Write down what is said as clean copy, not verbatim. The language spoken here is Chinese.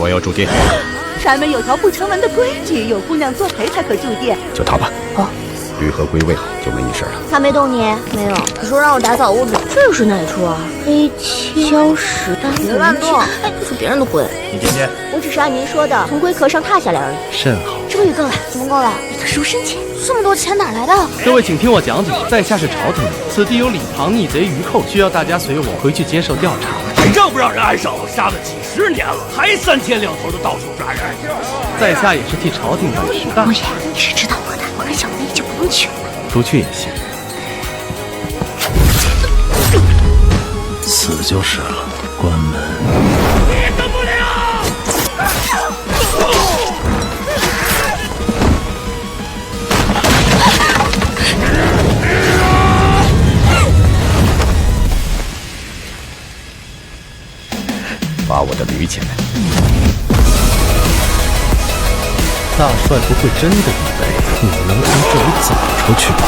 我要住店。山门有条不成文的规矩，有姑娘作陪才可住店。就他吧。哦，驴河归位就没你事了。他没动你？没有。你说让我打扫屋子，这又是哪一出啊？黑漆消食丹，别乱动！哎，这是别人的龟。你姐姐，我只是按您说的从龟壳上踏下来而已。甚好。这个也够了？怎么够了？你的赎身钱，这么多钱哪来的？各位请听我讲解，在下是朝廷，此地有李唐逆贼余寇，需要大家随我回去接受调查。还让不让人安守？杀了几10年了，还3天2头的到处抓人。在下也是替朝廷办事。王爷，你是知道我的，我跟小梅就不用去了。不去也行。死就是了，关门。你等不了！把我的驴起来！大帅不会真的以为你能从这里走出去吧？